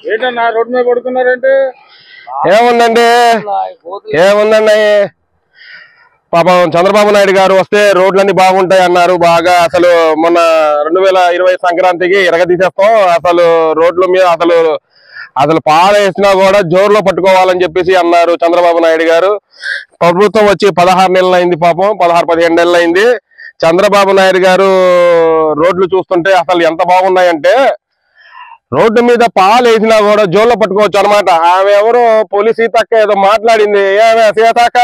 ఏంటన్నా రోడ్డు మీద పడుతున్నారంటే? ఏముందండి ఏముందండి పాపం చంద్రబాబు నాయుడు గారు వస్తే రోడ్లన్నీ బాగుంటాయి అన్నారు. బాగా అసలు మొన్న 2020 సంక్రాంతికి ఎరగదీసేస్తాం, అసలు రోడ్ల మీద అసలు అసలు పాలేసినా కూడా జోరులో పట్టుకోవాలని చెప్పేసి అన్నారు చంద్రబాబు నాయుడు గారు. ప్రభుత్వం వచ్చి 16 నెలలు అయింది, పాపం 16-17 నెలలు అయింది. చంద్రబాబు నాయుడు గారు రోడ్లు చూస్తుంటే అసలు ఎంత బాగున్నాయంటే రోడ్డు మీద పాలు వేసినా కూడా జోల్లో పట్టుకోవచ్చు అనమాట. ఆమె ఎవరో పోలీస్ సీతక్క ఏదో మాట్లాడింది. ఏమే సీతక్క,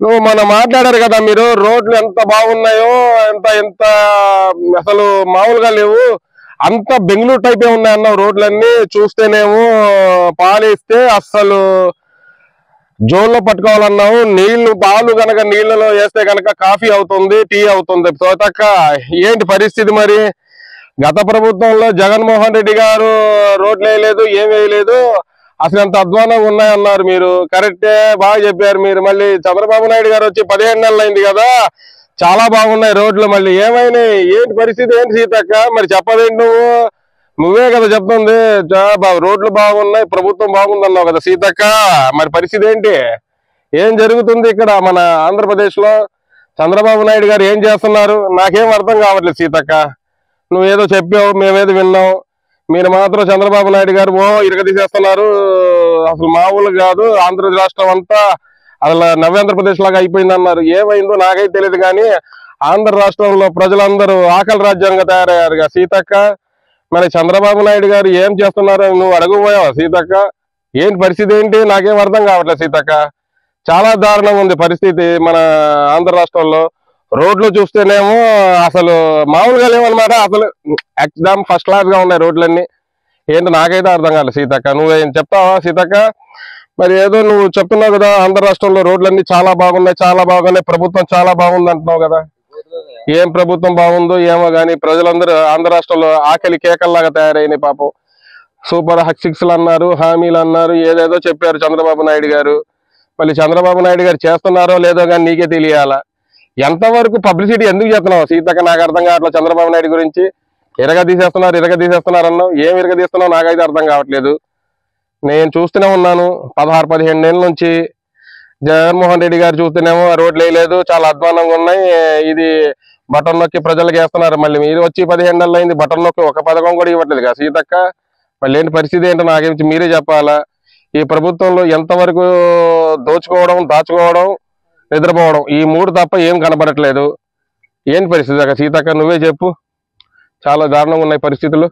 నువ్వు మొన్న మాట్లాడారు కదా, మీరు రోడ్లు ఎంత బాగున్నాయో, ఎంత ఎంత అసలు మామూలుగా లేవు, అంత బెంగళూరు టైపే ఉన్నాయన్నావు రోడ్లన్నీ. చూస్తేనేమో పాలేస్తే అస్సలు జోల్లో పట్టుకోవాలన్నావు. నీళ్లు పాలు గనక నీళ్లలో వేస్తే గనక కాఫీ అవుతుంది, టీ అవుతుంది. సీతక్క ఏంటి పరిస్థితి మరి? గత ప్రభుత్వంలో జగన్మోహన్ రెడ్డి గారు రోడ్లు వేయలేదు, ఏం వేయలేదు, అసలు ఎంత అధ్వానంగా ఉన్నాయన్నారు మీరు. కరెక్టే, బాగా చెప్పారు మీరు. మళ్ళీ చంద్రబాబు నాయుడు గారు వచ్చి 15 నెలలు అయింది కదా, చాలా బాగున్నాయి రోడ్లు. మళ్ళీ ఏమైనాయి, ఏంటి పరిస్థితి ఏంటి సీతక్క? మరి చెప్పదేంటి నువ్వే కదా చెప్తుంది రోడ్లు బాగున్నాయి, ప్రభుత్వం బాగుందన్నావు కదా సీతక్క. మరి పరిస్థితి ఏంటి, ఏం జరుగుతుంది ఇక్కడ మన ఆంధ్రప్రదేశ్ లో? చంద్రబాబు నాయుడు గారు ఏం చేస్తున్నారు నాకేం అర్థం కావట్లేదు సీతక్క. నువ్వేదో చెప్పావు, మేమేదో విన్నాం, మీరు మాత్రం చంద్రబాబు నాయుడు గారు ఇరగదీసేస్తున్నారు. అసలు మామూలు కాదు, ఆంధ్ర రాష్ట్రం అంతా అసలు నవ్యాంధ్రప్రదేశ్ లాగా అయిపోయింది అన్నారు. ఏమైందో నాకైతే తెలియదు, కానీ ఆంధ్ర రాష్ట్రంలో ప్రజలందరూ ఆకలి రాజ్యాంగంగా తయారయ్యారుగా సీతక్క. మరి చంద్రబాబు నాయుడు గారు ఏం చేస్తున్నారు నువ్వు అడగబోయావా సీతక్క? ఏంటి పరిస్థితి ఏంటి, నాకేం అర్థం కావట్లేదు సీతక్క. చాలా దారుణంగా ఉంది పరిస్థితి మన ఆంధ్ర రాష్ట్రంలో. రోడ్లు చూస్తేనేమో అసలు మామూలుగా లేవన్నమాట, అసలు ఎక్దమ్ ఫస్ట్ క్లాస్ గా ఉన్నాయి రోడ్లన్నీ. ఏంటో నాకైతే అర్థం కాలేదు సీతక్క. నువ్వేం చెప్తావా సీతక్క? మరి ఏదో నువ్వు చెప్తున్నావు కదా, ఆంధ్ర రాష్ట్రంలో రోడ్లన్నీ చాలా బాగున్నాయి, చాలా బాగున్నాయి, ప్రభుత్వం చాలా బాగుంది అంటున్నావు కదా. ఏం ప్రభుత్వం బాగుందో ఏమో గానీ ప్రజలందరూ ఆంధ్ర రాష్ట్రంలో ఆకలి కేకల్లాగా తయారైనాయి పాపం. సూపర్ సిక్స్లు అన్నారు, హామీలు అన్నారు, ఏదేదో చెప్పారు చంద్రబాబు నాయుడు గారు. మళ్ళీ చంద్రబాబు నాయుడు గారు చేస్తున్నారో లేదో కానీ నీకే తెలియాలా. ఎంతవరకు పబ్లిసిటీ ఎందుకు చేస్తున్నావు సీతక్క? నాకు అర్థం కావట్లేదు చంద్రబాబు నాయుడు గురించి. ఇరగదీసేస్తున్నారు అన్నావు, ఏం ఇరగదీస్తున్నావు నాకైతే అర్థం కావట్లేదు. నేను చూస్తూనే ఉన్నాను 16-15 నెలల నుంచి. జగన్మోహన్ రెడ్డి గారు చూస్తేనేమో రోడ్లు వేయలేదు, చాలా అధ్వానంగా ఉన్నాయి, ఇది బటన్ నొక్కి ప్రజలకు వేస్తున్నారు. మళ్ళీ మీరు వచ్చి 15 నెలలు అయింది, బటన్ నొక్కి ఒక పథకం కూడా ఇవ్వట్లేదు కదా సీతక్క. మళ్ళీ ఏంటి పరిస్థితి ఏంటో నాకేమిటి మీరే చెప్పాలా. ఈ ప్రభుత్వంలో ఎంతవరకు దోచుకోవడం, దాచుకోవడం, నిద్రపోవడం, ఈ 3 తప్ప ఏం కనబడట్లేదు. ఏంటి పరిస్థితి సీతక్క, నువ్వే చెప్పు. చాలా దారుణంగా ఉన్నాయి పరిస్థితులు.